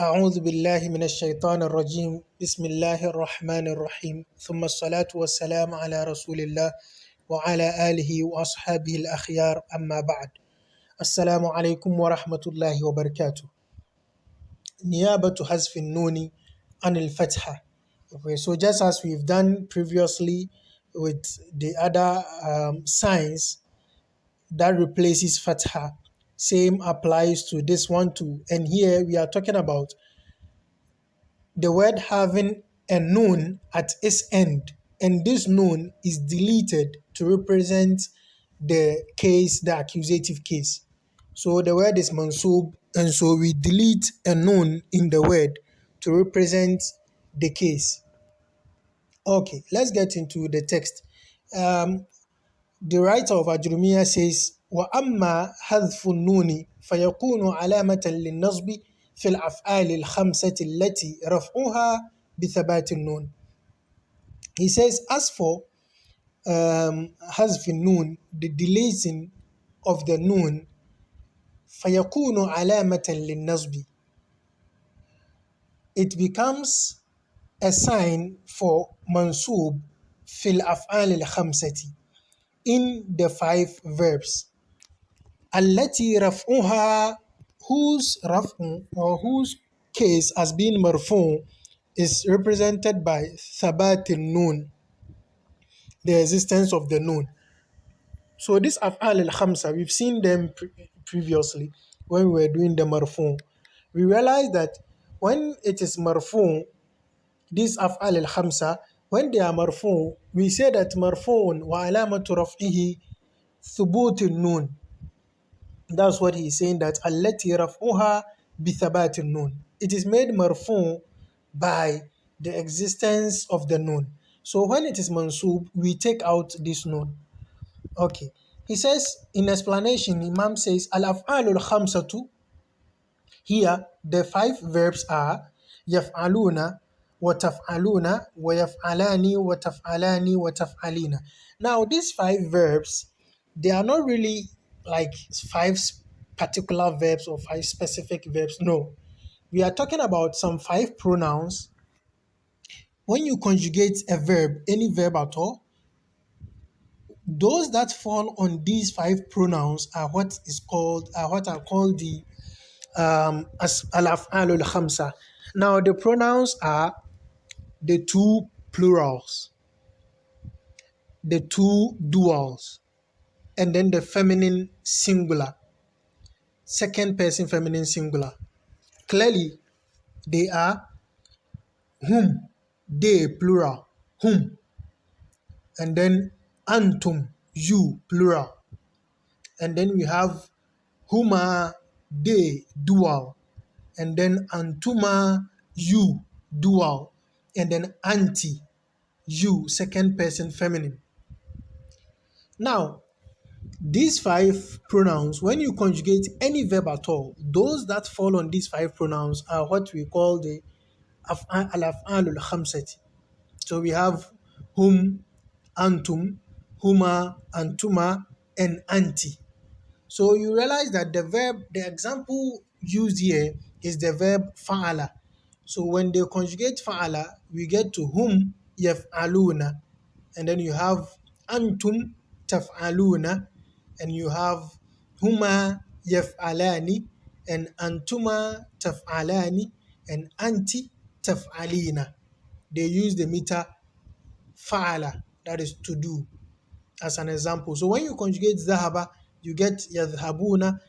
أعوذ بالله من الشيطان الرجيم بسم الله الرحمن الرحيم ثم الصلاة والسلام على رسول الله وعلى آله وأصحابه الأخيار أما بعد السلام عليكم ورحمة الله وبركاته. نيابة حذف النون عن الفتحة. Okay, so just as we've done previously with the other signs that replaces fatha, same applies to this one too. And here we are talking about the word having a noon at its end, and this noon is deleted to represent the accusative case. So the word is mansub, and so we delete a noon in the word to represent the case. Okay, let's get into the text. The writer of AL-AJRUMIYYA says, وَأَمَّا حَذْفُ النُّونِ فَيَكُونُ عَلَامَةً لِلنَّصْبِ في الأفعال الخمسة التي رفعها بثبات النون. He says, as for حذف النون, the deleting of the noon, فَيَكُونُ عَلَامَةً لِلنَّصْبِ, it becomes a sign for mansub في الأفعال الخمسة, in the five verbs. التي رفعها, whose رفع or whose case has been marfu is represented by ثبات النون, the existence of the noon. So this af'al al-khamsa, we've seen them previously when we were doing the marfu. We realized that when it is marfu, this af'al al-khamsa, when they are marfu, we say that marfu'un wa alamatu raf'ihi thubut al-nun. That's what he's saying, that allati raf'uha bi thabat al-nun. It is made marfu by the existence of the noon. So when it is mansub, we take out this noon. Okay. He says, in explanation, Imam says, al-af'alul khamsatu, here the five verbs are yaf'aluna wa taf'aluna wa yaf'alani wa taf'alani wa taf'alina. Now these five verbs, they are not really like five particular verbs or five specific verbs. No. We are talking about some five pronouns. When you conjugate a verb, any verb at all, those that fall on these five pronouns are what are called the al-af'alul khamsa. Now the pronouns are the two plurals, the two duals, and then the feminine singular, second person feminine singular. Clearly, they are whom, they plural, whom, and then antum, you plural, and then we have huma, they dual, and then antuma, you dual, and then anti, you second person feminine. Now these five pronouns, when you conjugate any verb at all, those that fall on these five pronouns are what we call the al-af'alul khamsati. So we have whom, antum, huma, antuma, and anti. So you realize that the example used here is the verb fa'ala. So when they conjugate fa'ala, we get to whom yaf'aluna, and then you have antum taf'aluna, and you have huma yaf'alani, and antuma taf'alani, and anti taf'alina. They use the meter fa'ala, that is to do, as an example. So when you conjugate zahaba, you get yadhhabuna,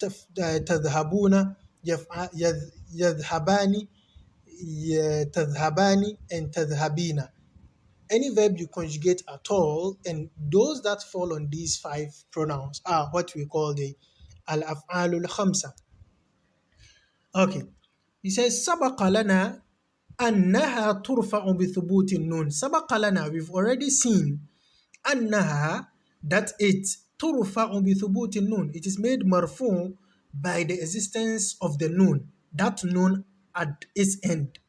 tadhhabuna, yadhhabani, tadhhabani, and tadhhabina. Any verb you conjugate at all, and those that fall on these five pronouns are what we call the al-af'alul khamsa. Okay. He says, سبق لنا أنها ترفع بثبوت النون. سبق لنا, we've already seen أنها, that it ترفع بثبوت النون. It is made marfu by the existence of the noon, that noon at its end.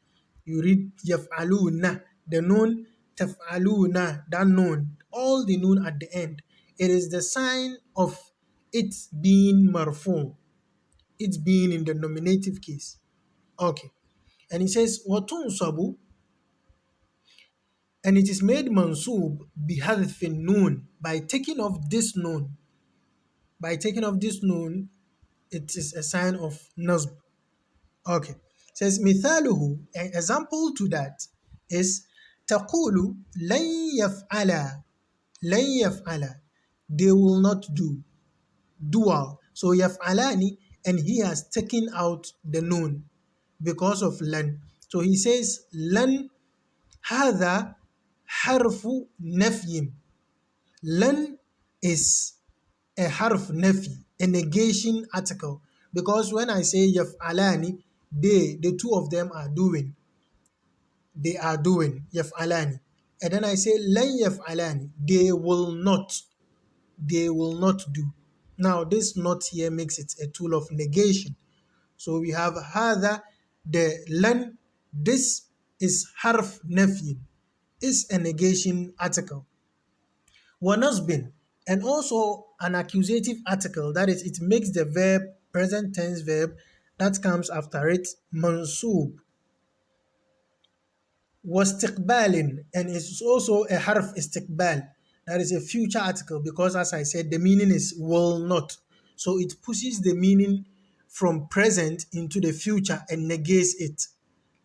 You read يفعلون, the noon, تفعلون, that noon, all the noon at the end. It is the sign of it being marfu, it being in the nominative case. Okay. And he says, وَتُنْصَبُ, and it is made mansub بِحَذْفِ النُّون, by taking off this noon. By taking off this noon, it is a sign of nasb. Okay. It says, مثاله, an example to that is تقول لن يفعل. لن يفعل, they will not do. Dual. So يفعلani, and he has taken out the noon because of lan. So he says lan هذا حرف نفي. Lan is a harf nafi, a negation article. Because when I say yaf'alani, the two of them are doing. They are doing, yaf'alani. And then I say lan yaf'alani, they will not. They will not do. Now this not here makes it a tool of negation. So we have hadha, the lan, this is harf nafi, is a negation article. وَنَصْبٍ, and also an accusative article, that is, it makes the verb, present tense verb, that comes after it, mansub. وَاسْتِقْبَالٍ, and it's also a harf istiqbal, that is a future article, because as I said, the meaning is will not. So it pushes the meaning from present into the future and negates it.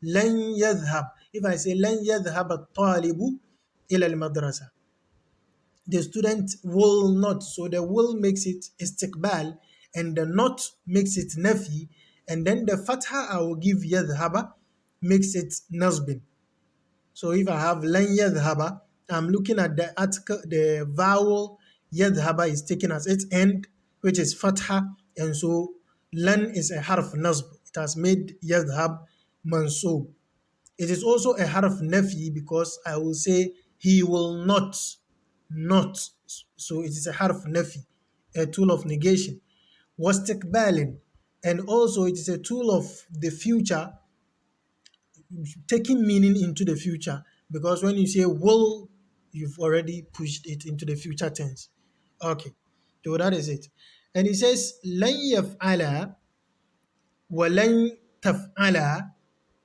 لن يذهب, if I say لن يذهب الطالب إلى المدرسة, the student will not. So the will makes it istiqbal, and the not makes it nafi, and then the fatha I will give yadhhaba makes it nasbin. So if I have lan yadhhaba, I'm looking at the article, the vowel yadhhaba is taken as its end, which is fatha, and so lan is a harf nasb. It has made yadhhab mansub. It is also a harf nafi, because I will say he will not. Not. So it is a harf nafi, a tool of negation. واستقبال, and also it is a tool of the future, taking meaning into the future, because when you say will, you've already pushed it into the future tense. Okay, so that is it. And it says لن يفعل ولن تفعل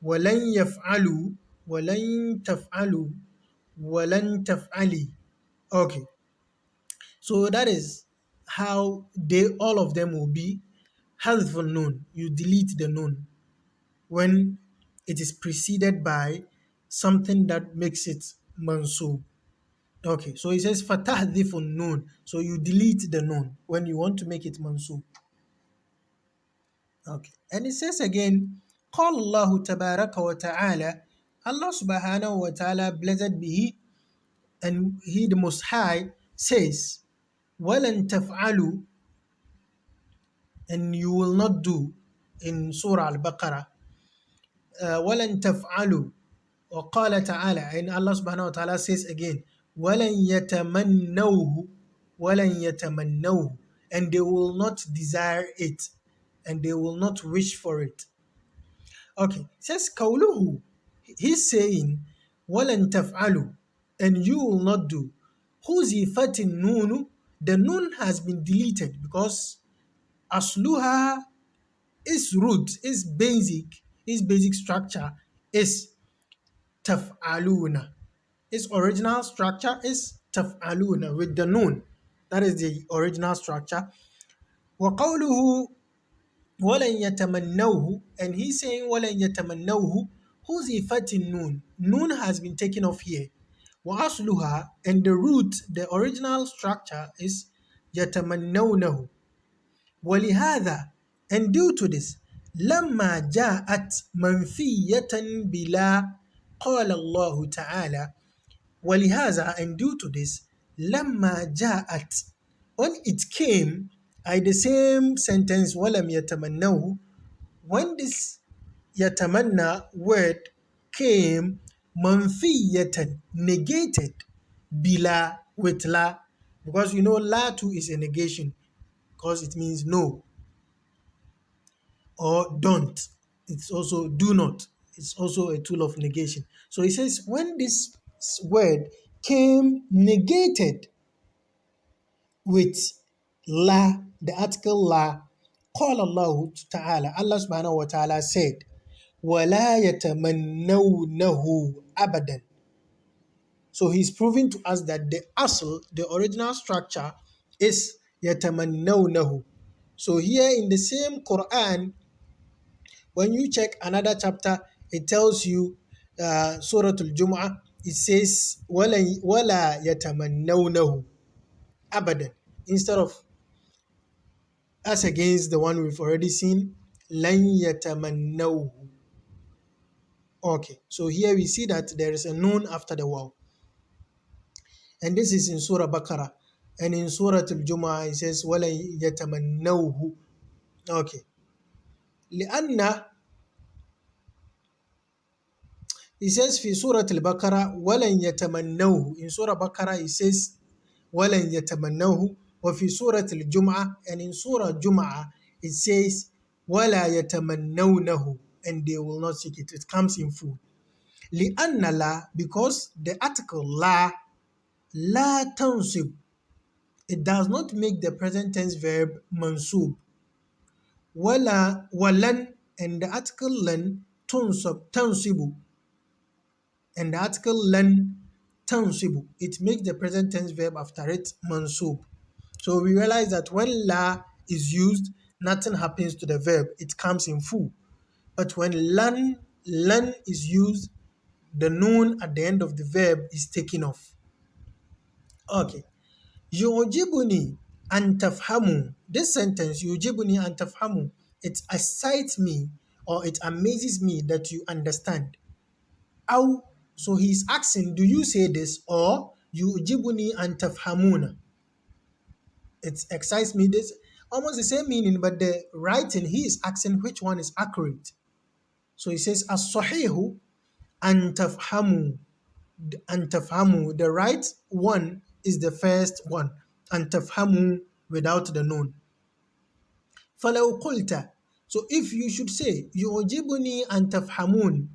ولن يفعلوا ولن تفعلوا ولن تفعلي. Okay, so that is how they, all of them will be for noon. You delete the noon when it is preceded by something that makes it mansub. Okay, so it says fatahdhifun noon. So you delete the noon when you want to make it mansub. Okay, and it says again, قال الله تبارك وتعالى, Allah subhanahu wa ta'ala, blessed be He, and He the Most High, says, وَلَن تَفْعَلُوا, and you will not do, in Surah Al-Baqarah, وَلَن تَفْعَلُوا, وَقَالَ تَعَالَى, and Allah subhanahu wa ta'ala says again, وَلَن يَتَمَنَّوْهُ وَلَن يَتَمَنَّوْهُ, and they will not desire it, and they will not wish for it. Okay, it says قَوْلُهُ, he's saying, وَلَن تَفْعَلُوا, and you will not do. حُذِفَتِ النُّونُ, the noon has been deleted, because asluha, its root, its basic structure is taf'aluna. Its original structure is taf'aluna with the noon. That is the original structure. وَقَوْلُهُ وَلَنْ يَتَمَنَّوْهُ, and he's saying وَلَنْ يَتَمَنَّوْهُ حُذِفَتِ النُّون. Noon has been taken off here. وَأَصْلُهَا, and the root, the original structure is يَتَمَنَّوْنَهُ. ولهذا, and due to this, لما جاءت منفية بلا قال الله تعالى. ولهذا, and due to this, لما جاءت, when it came, the same sentence ولم يتمنوه, when this يتمنى word came, منفية, negated, bila, with la, because you know la too is a negation, because it means no or don't. It's also do not. It's also a tool of negation. So he says when this word came negated with la, the article la, قال الله تعالى, Allah subhanahu wa ta'ala said, وَلَا يَتَمَنَّوْنَهُ أَبَدًا. So he's proving to us that the asl, the original structure, is يَتَمَنَّوْنَهُ. So here in the same Quran, when you check another chapter, it tells you Surah Al-Jum'ah, it says وَلَا يَتَمَنَّوْنَهُ أَبَدًا. Instead of, as against the one we've already seen, لَن يَتَمَنَّوْهُ. Okay, so here we see that there is a noon after the waw. And this is in Surah Baqarah. And in Surah Al-Jum'ah, it says, وَلَن يَتَمَنَّوْهُ. Okay. لأن It says في سورة البقرة ولن يتمنوه. In Surah Baqarah it says ولن يتمنوه. وفي سورة الجمعة and in Surah Jum'ah it says ولا يتمنونه, and they will not seek it. It comes in full. لأن لا, because the article لا تنصب, it does not make the present tense verb mansub. ولا ولن, and the article لن تنصب, and the article لن تنصب, it makes the present tense verb after it mansub. So we realize that when la is used, nothing happens to the verb, it comes in full. But when lan is used, the noon at the end of the verb is taken off. Okay. يعجبني أن تفهموا. This sentence, يعجبني أن تفهموا, it excites me or it amazes me that you understand. أو, so he's asking, do you say this? Or يعجبني أن تفهمون. It excites me. This almost the same meaning, but the writing, he is asking which one is accurate. So he says, الصحيح أن تفهموا. أن تفهموا, the right one is the first one. أن تفهموا without the noon. فلو قلت, so if you should say يعجبني أن تفهمون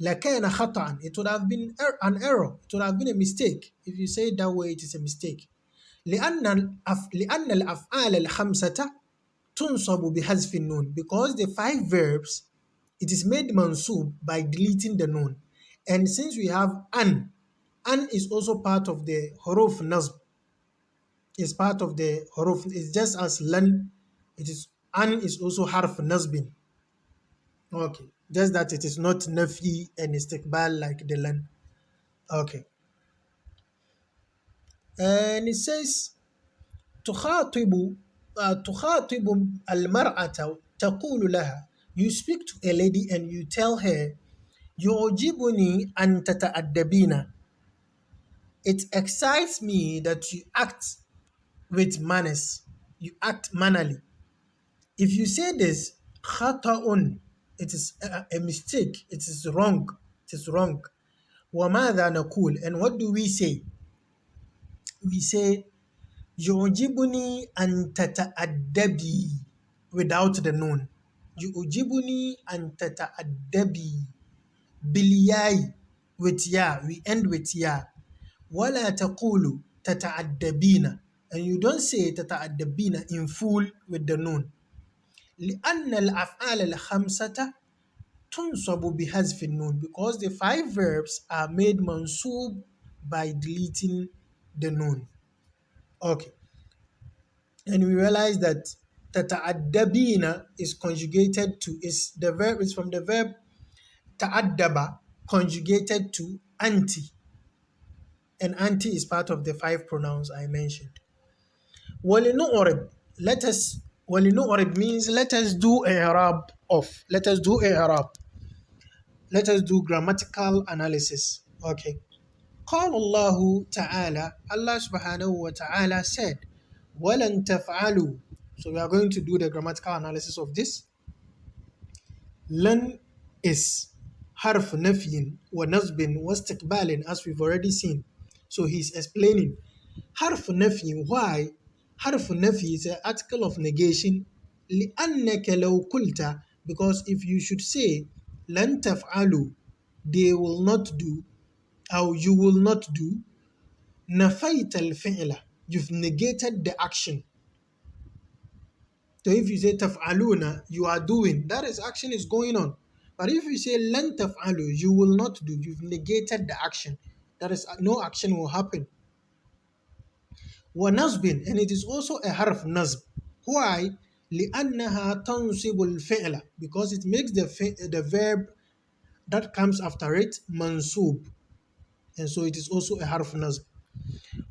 لكان خطأ, it would have been an error, it would have been a mistake. If you say it that way, it is a mistake. لأن الأفعال الخمسة تنصب بحذف النون, because the 5 verbs, it is made mansub by deleting the noon. And since we have an is also part of the huruf nasb, is part of the huruf, it's just as lan, it is an is also harf nasbin. Okay, just that it is not nafi and istiqbal like the lan. Okay, and it says تخاطب المرأة تقول لها, you speak to a lady and you tell her يعجبني أن تتأدبين, it excites me that you act with manners, you act mannerly. If you say this, خطأ, it is a mistake, it is wrong, it is wrong. وماذا نقول, and what do we say? We say يعجبني أن تتأدبي without the noon. يعجبني أن تتأدبي بالياء, with ya, we end with ya. ولا تقول تتأدبين, and you don't say تتأدبين in full with the noon. لأن الأفعال الخمسة تنصب بحذف النون, because the 5 verbs are made mansub by deleting the noon. Okay. And we realize that tata'addabina is conjugated to, is the verb, is from the verb ta'addaba conjugated to anti. And anti is part of the 5 pronouns I mentioned. وَلِنُعْرِبْ, let us, وَلِنُعْرِبْ means let us do i'rab of, let us do i'rab. Let us do grammatical analysis. Okay. قال الله تعالى, Allah subhanahu wa ta'ala said, وَلَن تَفْعَلُوا. So we are going to do the grammatical analysis of this. لن is حرف نفي ونصب واستقبال, as we've already seen. So he's explaining. حرف نفي, why? حرف نفي is an article of negation. لأنك لو قلت, because if you should say لن تفعلوا, they will not do, or you will not do, نفيت الفعل, you've negated the action. So if you say تفعلون, you are doing, that is, action is going on. But if you say لن تفعلوا, you will not do, you've negated the action. That is, no action will happen. ونصب, and it is also a harf nasb. Why? لأنها تنصب الفعل, because it makes the verb that comes after it mansub, and so it is also a harf nasb.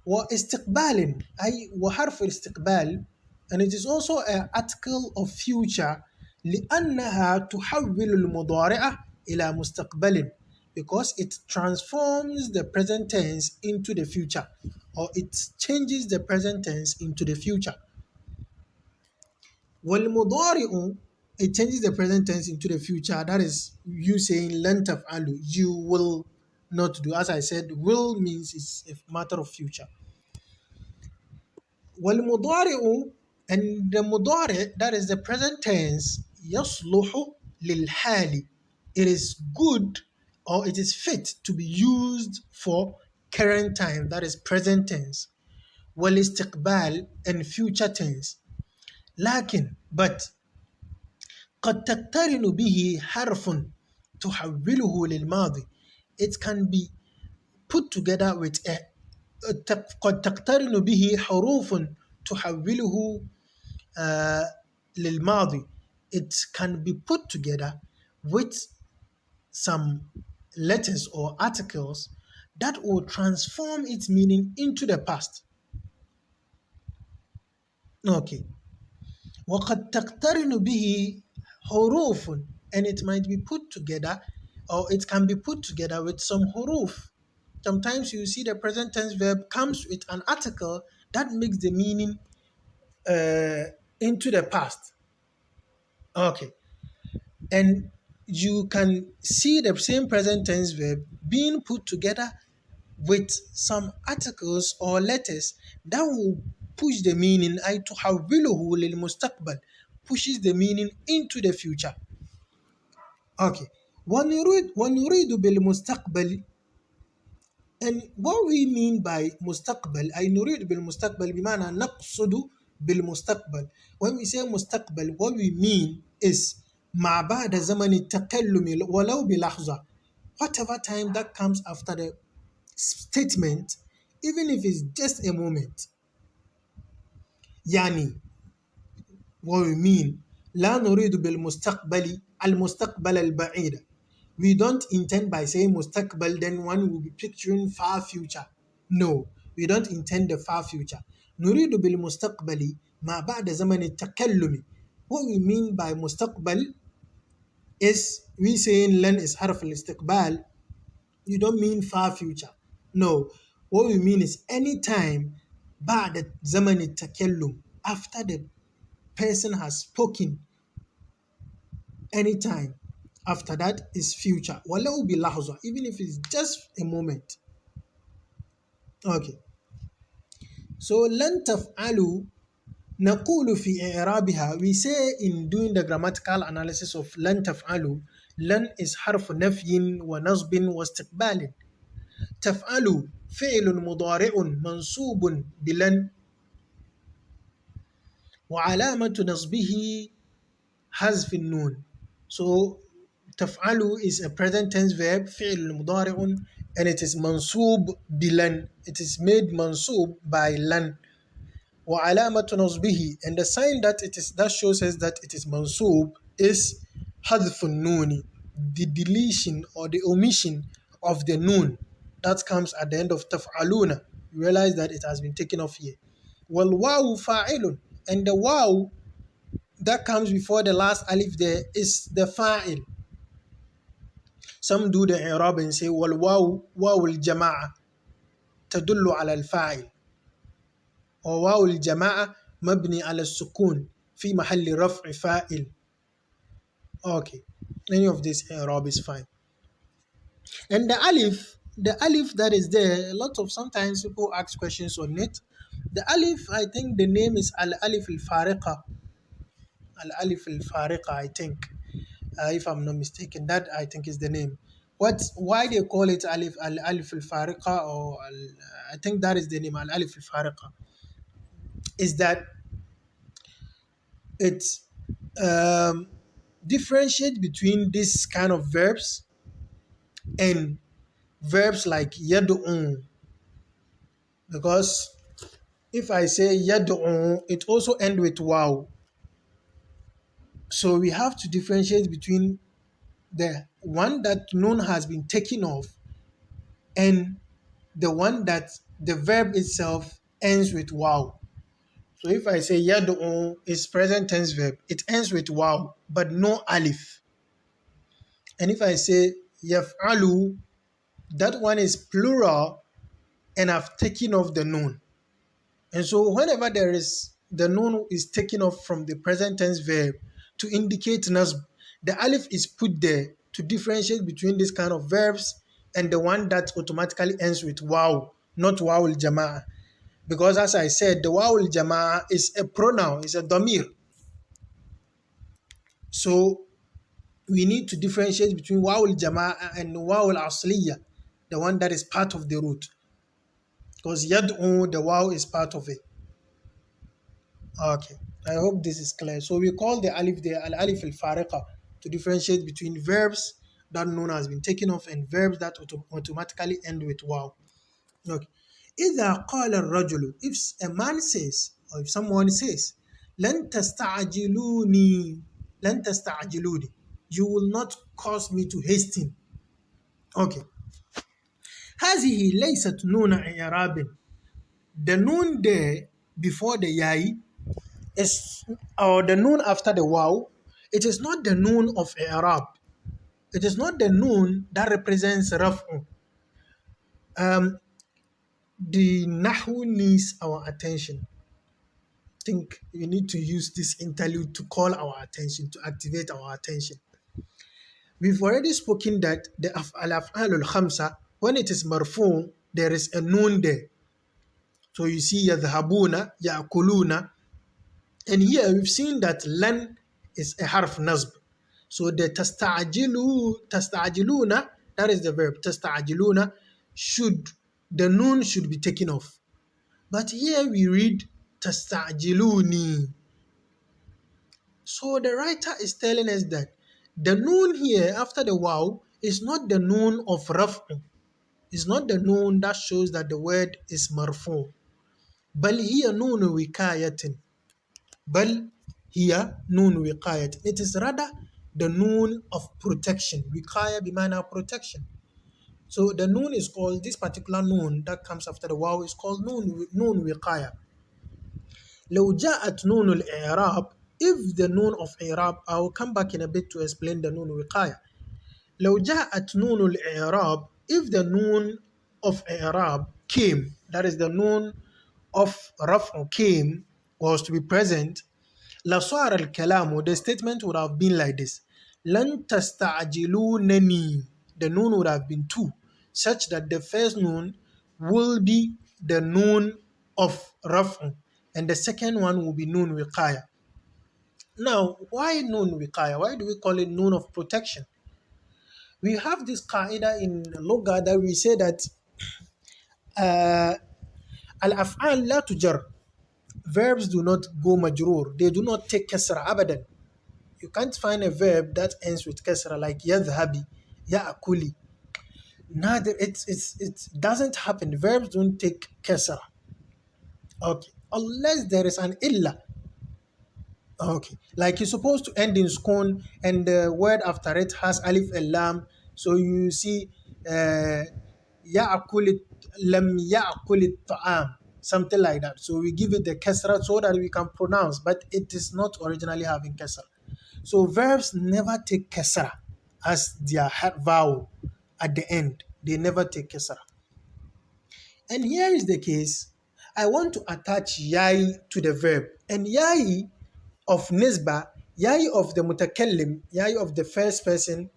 واستقبال أي وحرف الاستقبال, and it is also an article of future لأنها تحول المضارع إلى مستقبل, because it transforms the present tense into the future, or it changes the present tense into the future. والمضارع, it changes the present tense into the future. That is you saying لن تفعلوا, you will not do. As I said, will means it's a matter of future. والمضارع, and the مضارع, that is the present tense, يصلح للحال, it is good, or it is fit to be used for current time, that is present tense. والاستقبال, and future tense. لكن, but قد تقترن به حرف تحوله للماضي, it can be put together with a قد تقترن به حروف تحوله للماضي, it can be put together with some letters or articles that will transform its meaning into the past. Okay. وقد تقترن به حروف, and it might be put together, or it can be put together with some huruf. Sometimes you see the present tense verb comes with an article that makes the meaning into the past. Okay. And you can see the same present tense verb being put together with some articles or letters that will push the meaning, أي تحوله للمستقبل, pushes the meaning into the future. Okay. ونريد بالمستقبل, and what we mean by مستقبل, أي نريد بالمستقبل بمعنى نقصد بالمستقبل. When we say مستقبل, what we mean is ما بعد زمن التكلم ولو بلحظة, whatever time that comes after the statement, even if it's just a moment. يعني, what we mean, لا نريد بالمستقبل المستقبل البعيد. We don't intend by saying مستقبل, then one will be picturing far future. No, we don't intend the far future. نريد بالمستقبل ما بعد زمن التكلم. What we mean by مستقبل is, we saying لن is حرف الاستقبال, you don't mean far future. No, what we mean is anytime بعد زمن التكلم, after the person has spoken, anytime after that is future. ولو بلحظة, even if it's just a moment. Okay. So لن تفعلوا نقول في إعرابها, we say in doing the grammatical analysis of لن تفعلوا, لن is حرف نفي ونصب واستقبال. تفعلوا فعل مضارع منصوب بلن, وعلامة نصبه حذف النون. So تفعلوا is a present tense verb, فعل مضارع, and it is منصوب بلن, it is made منصوب by لن. وعلامة نصبه, and the sign that shows us that it is منصوب is حذف النون, the deletion or the omission of the noon that comes at the end of تفعلون. You realize that it has been taken off here. والواو فاعل, and the waw that comes before the last alif there is the fa'il. Some do the i'rab and say والواو واو الجماعة تدل على الفاعل, or واو الجماعة مبني على السكون في محل رفع فاعل. Okay, any of this i'rab is fine. And the alif that is there, a lot of sometimes people ask questions on it. The alif, I think the name is al-alif al-fariqa. Al-alif al-fariqa, I think. If I'm not mistaken, that I think is the name. Why they call it al-alif al-fariqa, or I think that is the name, al-alif al-fariqa, is that it's differentiate between this kind of verbs and verbs like yad'u, because if I say yad'u, it also ends with wow. So we have to differentiate between the one that noon has been taken off and the one that the verb itself ends with wow. So if I say yad'u is present tense verb, it ends with wow, but no alif. And if I say yaf'alu, that one is plural and I've taken off the noon. And so whenever there is the noon is taken off from the present tense verb to indicate nasb, the alif is put there to differentiate between this kind of verbs and the one that automatically ends with waw, not waw al-jama'a. Because as I said, the waw al-jama'a is a pronoun, it's a damir. So we need to differentiate between waw al-jama'a and waw al-asliya, the one that is part of the root. Because yad'u, the waw is part of it. Okay, I hope this is clear. So we call the alif there al-alif al-fariqa to differentiate between verbs that noon has been taken off and verbs that automatically end with waw. Okay. إذا قال الرجل, if a man says or if someone says لن تستعجلوني لن تستعجلوني, you will not cause me to hasten. Okay. هذه ليست نون إعراب. The noon there before the yai is, or the noon after the waw, it is not the noon of i'rab. It is not the noon that represents raf'u. The nahu needs our attention. I think we need to use this interlude to call our attention, to activate our attention. We've already spoken that the al-af'al al-khamsa, when it is marfu, there is a noon there. So you see yadhhabuna, ya'kuluna, and here we've seen that lan is a harf nasb. So the tasta'jiluna, that is the verb, tasta'jiluna, the noon should be taken off. But here we read tasta'jiluni. So the writer is telling us that the noon here after the waw is not the noon of raf'u. It's not the noon that shows that the word is marfu. Bal hiya noon wikayatin. Bal here noon wiqayat. It is rather the noon of protection. Wiqaya bimana protection. So the noon is called, this particular noon that comes after the waw is called noon wiqaya. لو جاءت نون الإعراب, if the noon of إعراب, I will come back in a bit to explain the noon wiqaya. لو جاءت نون الإعراب, if the noon of إعراب came, that is the noon of raf'u came, was to be present, لصار الكلام, the statement would have been like this: لن تستعجلونني, the noon would have been two, such that the first noon will be the noon of raf'u and the second one will be noon wiqaya. Now, why noon wiqaya? Why do we call it noon of protection? We have this qaida in Lugha that we say that al-af'al la tujar. Verbs do not go majroor. They do not take kasra abadan. You can't find a verb that ends with kasra like yadhhabi, ya'kuli. Neither it doesn't happen. Verbs don't take kasra. Okay, unless there is an illa. Okay, like you're supposed to end in sukun and the word after it has alif and lam. So you see, ya'kul lam ya'kul ta'am, something like that. So we give it the kasra so that we can pronounce, but it is not originally having kasra. So verbs never take kasra as their vowel at the end. They never take kasra. And here is the case. I want to attach yai to the verb. And yai of nisba, yai of the mutakallim, yai of the first person,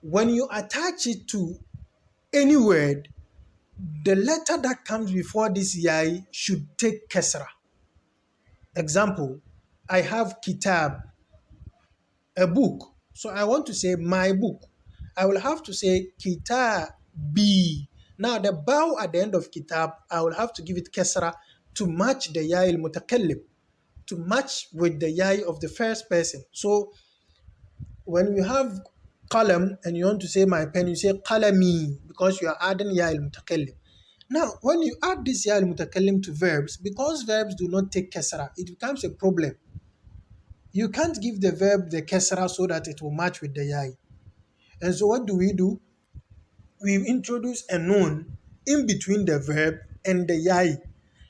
when you attach it to any word, the letter that comes before this yai should take kasra. Example, I have kitab, a book. So I want to say my book. I will have to say kitabi. Now the bow at the end of kitab, I will have to give it kasra to match the yai al-mutakallim, to match with the yai of the first person. So when you have qalam and you want to say my pen, you say qalami because you are adding ya al-mutakallim. Now, when you add this ya al-mutakallim to verbs, because verbs do not take kasra, it becomes a problem. You can't give the verb the kasra so that it will match with the ya. And so what do? We introduce a noun in between the verb and the ya.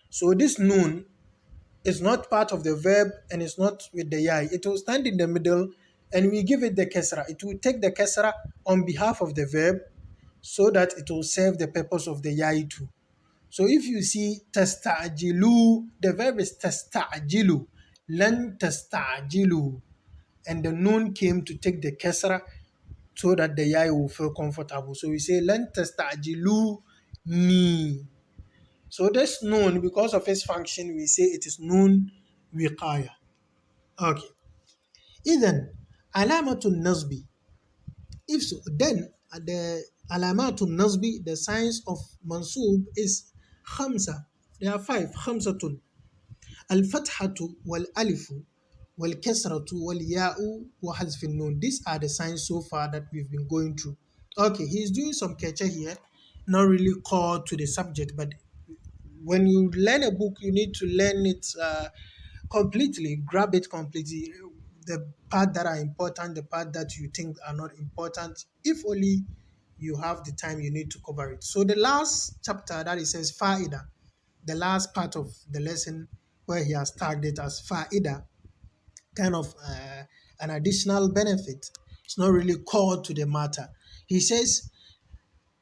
So this noun is not part of the verb and it's not with the ya. It will stand in the middle and we give it the kasra. It will take the kasra on behalf of the verb so that it will serve the purpose of the ya too. So if you see tasta'jilu, the verb is tasta'jilu, lan tasta'jilu, and the noon came to take the kasra so that the ya will feel comfortable. So we say lan tasta'jilu ni. So this noon, because of its function, we say it is noon wiqaya. Okay. Then alamatul nasbi. If so, then the alamatul nasbi, the signs of mansub is khamsa. There are five. Khamsatun. Al-fathatu wal-alifu wal-kasratu wal-ya'u wa hazfin nun. These are the signs so far that we've been going through. Okay, he's doing some catcher here, not really core to the subject, but when you learn a book, you need to learn it completely, grab it completely. The part that are important, the part that you think are not important, if only you have the time you need to cover it. So the last chapter that it says fa'ida, the last part of the lesson where he has tagged it as fa'ida, kind of an additional benefit. It's not really core to the matter. He says,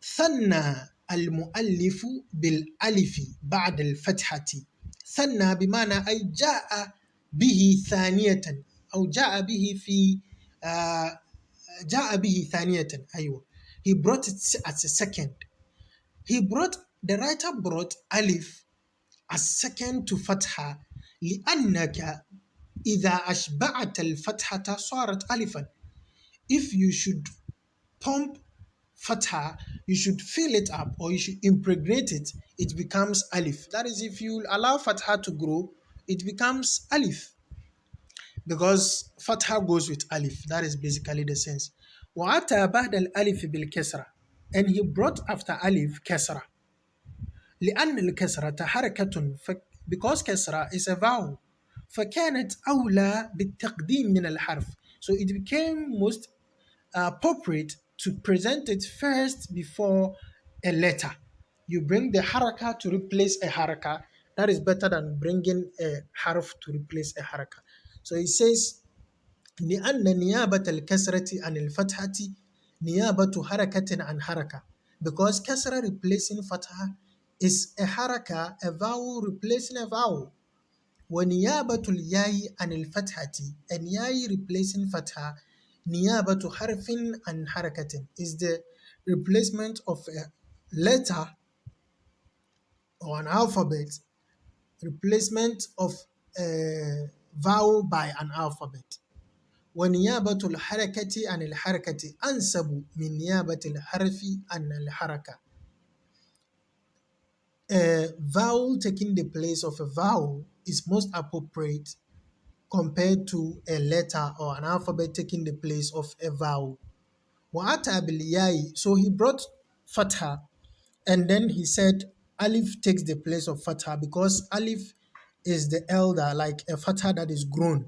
ثنى المؤلف بالألف بعد الفتحة. ثنى بمعنى أي جاء به ثانية أو جاء به في جاء به ثانية. أيوة. He brought it as a second. The writer brought alif as second to fatha لأنك إذا أشبعت الفتحة صارت ألفا. If you should pump fatha, you should fill it up or you should impregnate it, it becomes alif. That is, if you allow fatha to grow, it becomes alif because fatha goes with alif. That is basically the sense. وَأَتَى بَعْدَ الْأَلِفِ بِالْكَسْرَةِ, and he brought after alif kasra. لأن الكسرة حركة because kasra is a vowel. فكانت أولى بالتقديم من الحرف. So it became most appropriate to present it first before a letter. You bring the haraka to replace a haraka. That is better than bringing a harf to replace a haraka. So he says, لأن نيابة الكسرة عن الفتحة نيابة حركة عن حركة. Because kasra replacing fatha is a haraka, a vowel replacing a vowel. ونيابة الياء عن الفتحة, and yai replacing fatha, نيابة حرف عن حركة, is the replacement of a letter or an alphabet, replacement of a vowel by an alphabet. ونيابة الحركة عن الحركة أنسب من نيابة الحرف عن الحركة. A vowel taking the place of a vowel is most appropriate compared to a letter or an alphabet taking the place of a vowel. وَأَتَى بِالْيَاءِ, so he brought fatha, and then he said alif takes the place of fatha because alif is the elder, like a fatha that is grown.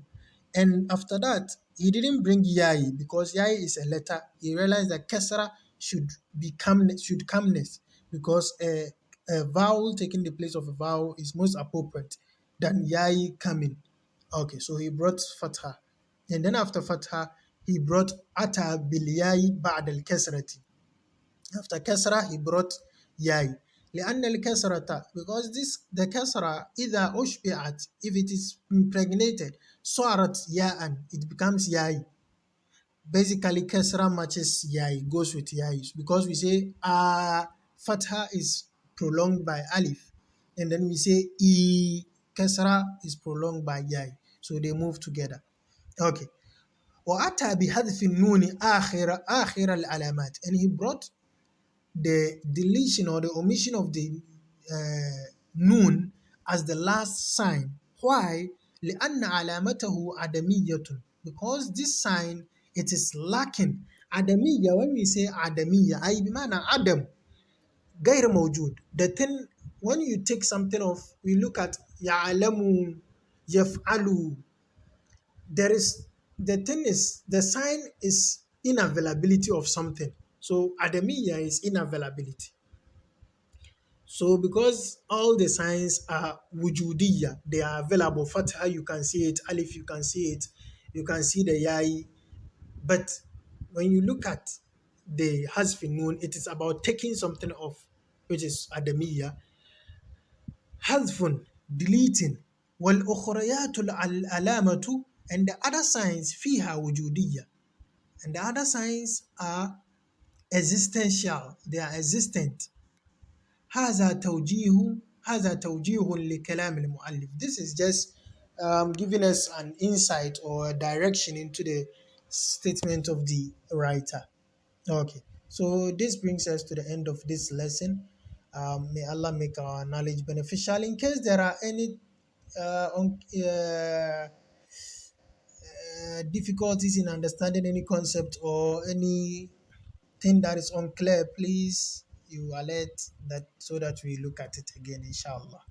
And after that, he didn't bring yai because yai is a letter. He realized that kasra should come next because a vowel taking the place of a vowel is most appropriate than yai coming. Okay, so he brought fatha. And then after fatha, he brought ata bil yai ba'd al kasrati. After kasra, he brought yai. لأن الكسرة, because the kasra إذا أشبعت, if it is impregnated, صارت ياء, it becomes yai. Basically, kasra matches yai, goes with yai, because we say fatha is prolonged by alif, and then we say kasra is prolonged by yai, so they move together. Okay. وأتى بحذف النون آخر العلامات, and he brought the deletion or the omission of the noon as the last sign. Why? لأن علامته عدمية, because this sign it is lacking. Adamiyya, when we say Adamiyya, أي بمعنى عدم غير موجود. The thing, when you take something off, we look at يعلم يفعل. The thing is, the sign is unavailability of something. So Adamiyya is unavailability. So because all the signs are wujudiyya, they are available. Fatha, you can see it. Alif, you can see it. You can see the yai. But when you look at the hazf noon, it is about taking something off, which is adamiyya. Hazfun, deleting. والأخريات العلامة, and the other signs فيها وجودية. And the other signs are existential. They are existent. هذا توجيه لكلام المؤلف. This is just giving us an insight or a direction into the statement of the writer. Okay, so this brings us to the end of this lesson. May Allah make our knowledge beneficial. In case there are any difficulties in understanding any concept or any thing that is unclear, please you alert that so that we look at it again, inshallah.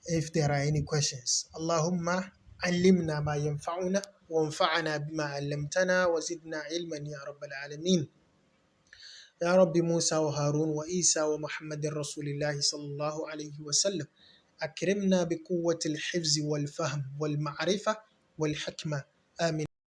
If there are any questions, Allahumma علمنا ما ينفعنا وانفعنا بما علمتنا وزدنا علما يا رب العالمين. يا رب موسى وهارون وإيسى ومحمد رسول الله صلى الله عليه وسلم، أكرمنا بقوة الحفظ والفهم والمعرفة والحكمة. آمين.